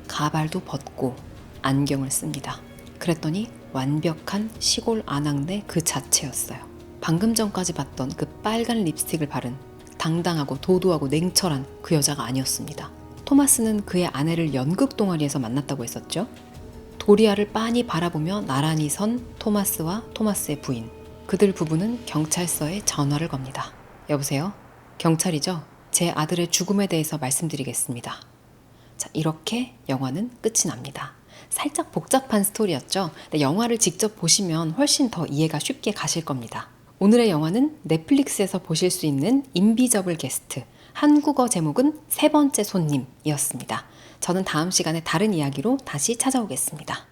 가발도 벗고 안경을 씁니다. 그랬더니 완벽한 시골 아낙네 그 자체였어요. 방금 전까지 봤던 그 빨간 립스틱을 바른 당당하고 도도하고 냉철한 그 여자가 아니었습니다. 토마스는 그의 아내를 연극 동아리에서 만났다고 했었죠. 도리아를 빤히 바라보며 나란히 선 토마스와 토마스의 부인. 그들 부부는 경찰서에 전화를 겁니다. 여보세요? 경찰이죠? 제 아들의 죽음에 대해서 말씀드리겠습니다. 자, 이렇게 영화는 끝이 납니다. 살짝 복잡한 스토리였죠? 근데 영화를 직접 보시면 훨씬 더 이해가 쉽게 가실 겁니다. 오늘의 영화는 넷플릭스에서 보실 수 있는 인비저블 게스트, 한국어 제목은 세 번째 손님이었습니다. 저는 다음 시간에 다른 이야기로 다시 찾아오겠습니다.